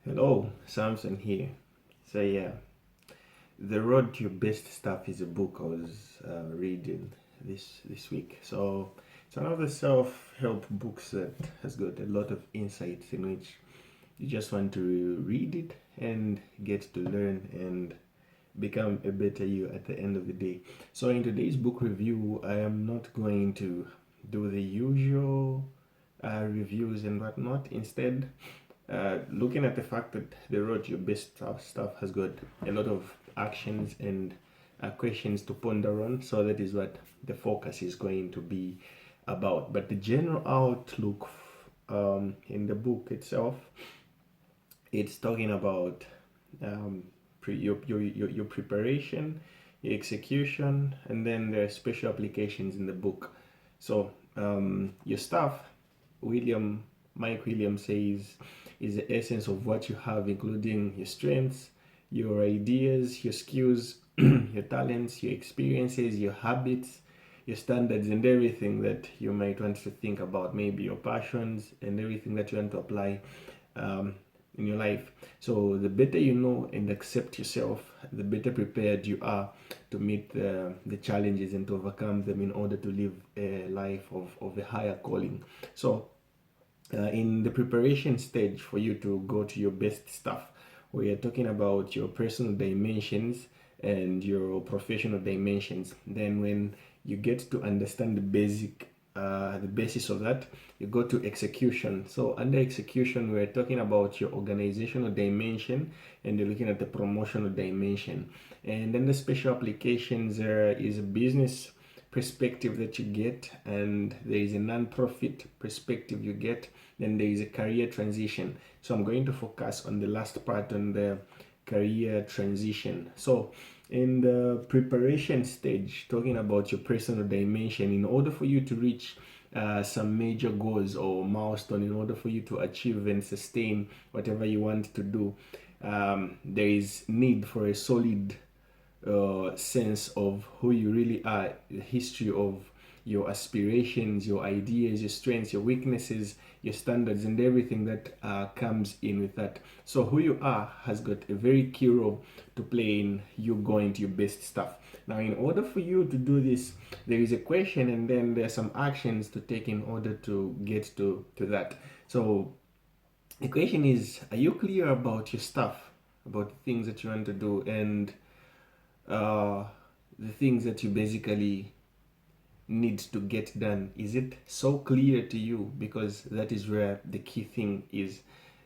Hello, Samson here. So yeah, The Road to Your Best Stuff is a book I was reading this week. So it's one of the self-help books that has got a lot of insights in which you just want to read it and get to learn and become a better you at the end of the day. So in today's book review, I am not going to do the usual reviews and whatnot. Instead, looking at the fact that the road to your best stuff has got a lot of actions and questions to ponder on, so that is what the focus is going to be about. But the general outlook in the book itself, it's talking about your preparation, your execution, and then there are special applications in the book. So your stuff, Mike Williams says, is the essence of what you have, including your strengths, your ideas, your skills, your talents, your experiences, your habits, your standards, and everything that you might want to think about, maybe your passions and everything that you want to apply um, in your life. So the better you know and accept yourself, the better prepared you are to meet the challenges and to overcome them in order to live a life of a higher calling. So in the preparation stage for you to go to your best stuff, we are talking about your personal dimensions and your professional dimensions. Then when you get to understand the basis of that, you go to execution. So under execution, we're talking about your organizational dimension, and you're looking at the promotional dimension. And then the special applications, there is a business perspective that you get, and there is a non-profit perspective you get, then there is a career transition. So I'm going to focus on the last part, on the career transition. So in the preparation stage, talking about your personal dimension, in order for you to reach some major goals or milestone, in order for you to achieve and sustain whatever you want to do, there is need for a solid sense of who you really are, the history of your aspirations, your ideas, your strengths, your weaknesses, your standards, and everything that comes in with that. So who you are has got a very key role to play in you going to your best stuff. Now, in order for you to do this, there is a question, and then there are some actions to take in order to get to that. So the question is, are you clear about your stuff, about the things that you want to do, and uh, the things that you basically need to get done? Is it so clear to you? Because that is where the key thing is.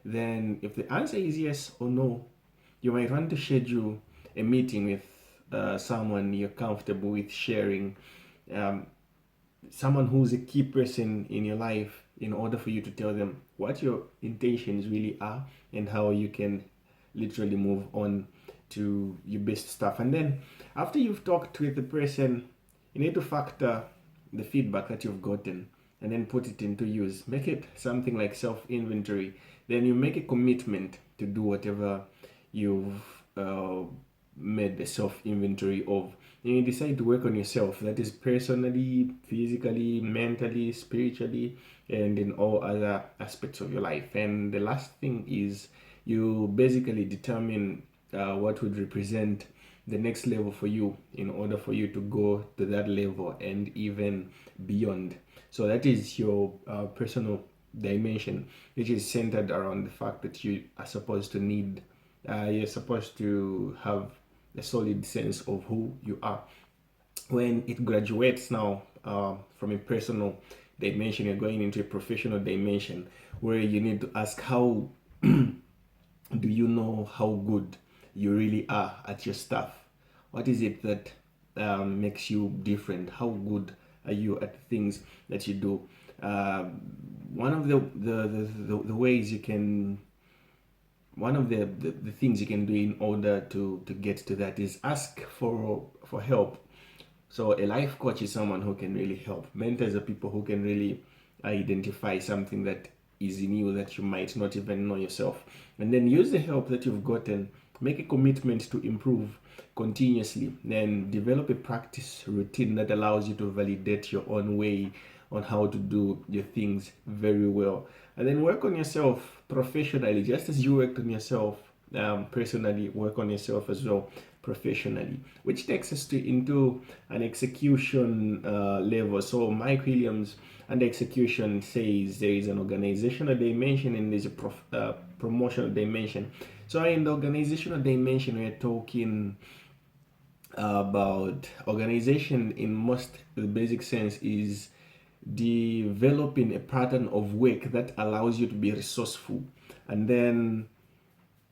Then if the answer is yes or no, you might want to schedule a meeting with someone you're comfortable with sharing, um, someone who's a key person in your life, in order for you to tell them what your intentions really are and how you can literally move on to your best stuff. And then after you've talked with the person, you need to factor the feedback that you've gotten and then put it into use. Make it something like self inventory. Then you make a commitment to do whatever you've made the self inventory of. And you decide to work on yourself, that is personally, physically, mentally, spiritually, and in all other aspects of your life. And the last thing is you basically determine what would represent the next level for you in order for you to go to that level and even beyond. So that is your personal dimension, which is centered around the fact that you are supposed to need, you're supposed to have a solid sense of who you are. When it graduates now from a personal dimension, you're going into a professional dimension where you need to ask, how do you know how good you really are at your stuff? What is it that makes you different? How good are you at the things that you do? One of the ways you can, one of the things you can do in order to get to that is ask for help. So a life coach is someone who can really help. Mentors are people who can really identify something that is in you that you might not even know yourself. And then use the help that you've gotten, make a commitment to improve continuously, then develop a practice routine that allows you to validate your own way on how to do your things very well. And then work on yourself professionally, just as you worked on yourself personally, work on yourself as well professionally, which takes us into an execution level. So Mike Williams and execution says there is an organizational dimension and there's a promotional dimension. So in the organizational dimension, we're talking about organization in most the basic sense is developing a pattern of work that allows you to be resourceful, and then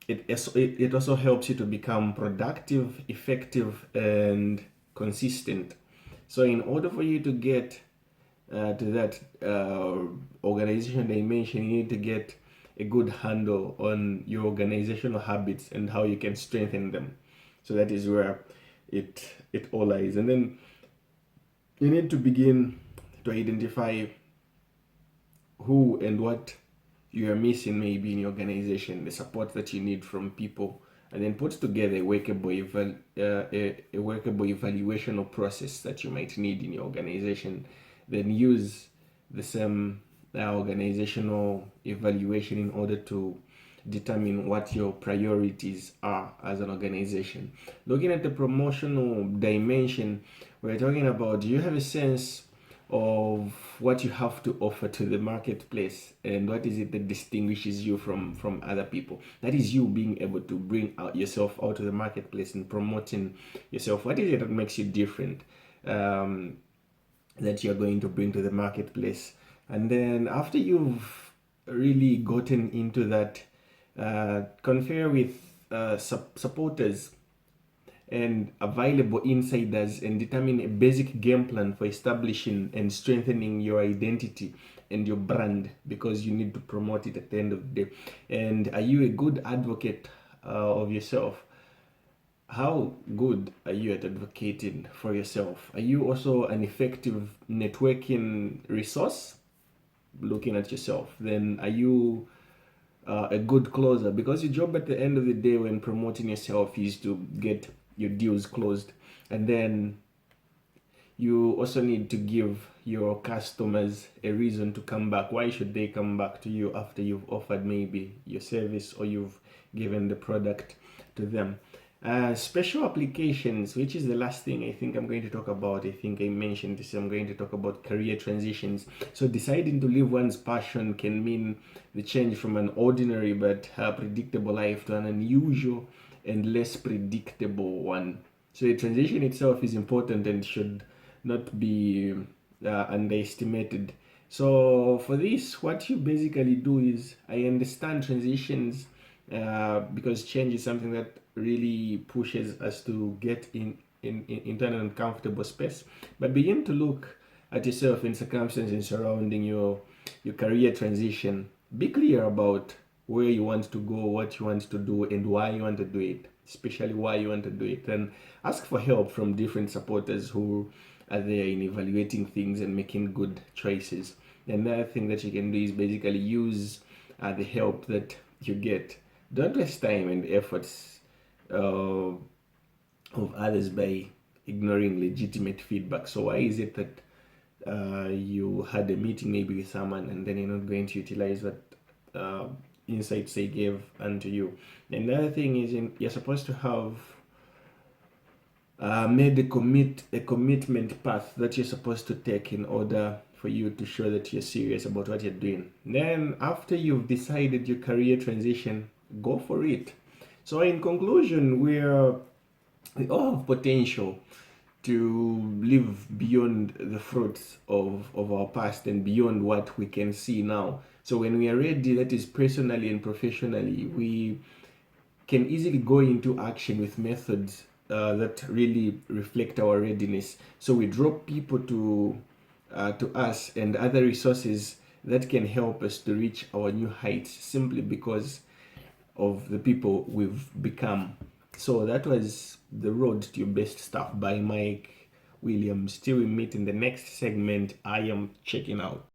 it also helps you to become productive, effective, and consistent. So in order for you to get to that organizational dimension, you need to get a good handle on your organizational habits and how you can strengthen them. So that is where it all lies. And then you need to begin to identify who and what you are missing maybe in your organization, the support that you need from people, and then put together a workable evaluation or process that you might need in your organization. Then use the same organizational evaluation in order to determine what your priorities are as an organization. Looking at the promotional dimension, we're talking about, do you have a sense of what you have to offer to the marketplace and what is it that distinguishes you from other people? That is you being able to bring out yourself out to the marketplace and promoting yourself. What is it that makes you different, that you're going to bring to the marketplace? And then after you've really gotten into that, confer with supporters and available insiders and determine a basic game plan for establishing and strengthening your identity and your brand, because you need to promote it at the end of the day. And are you a good advocate of yourself? How good are you at advocating for yourself? Are you also an effective networking resource? Looking at yourself, then are you a good closer? Because your job at the end of the day when promoting yourself is to get your deals closed, and then you also need to give your customers a reason to come back. Why should they come back to you after you've offered maybe your service or you've given the product to them? Special applications, which is the last thing I think I'm going to talk about. I think I mentioned this. I'm going to talk about career transitions. So deciding to live one's passion can mean the change from an ordinary but predictable life to an unusual and less predictable one. So the transition itself is important and should not be underestimated. So for this, what you basically do is, I understand transitions because change is something that really pushes us to get into an uncomfortable space. But begin to look at yourself and circumstances surrounding your career transition. Be clear about where you want to go, what you want to do, and why you want to do it, especially why you want to do it. And ask for help from different supporters who are there in evaluating things and making good choices. Another thing that you can do is basically use the help that you get. Don't waste time and efforts of others by ignoring legitimate feedback. So why is it that you had a meeting maybe with someone and then you're not going to utilize what insights they gave unto you? Another thing is, you're supposed to have made a commitment path that you're supposed to take in order for you to show that you're serious about what you're doing. Then after you've decided your career transition, go for it. So in conclusion, we all have potential to live beyond the fruits of our past and beyond what we can see now. So when we are ready, that is personally and professionally, we can easily go into action with methods that really reflect our readiness. So we drop people to us and other resources that can help us to reach our new heights simply because of the people we've become. So that was The Road to Your Best Stuff by Mike Williams. Till we meet in the next segment, I am checking out.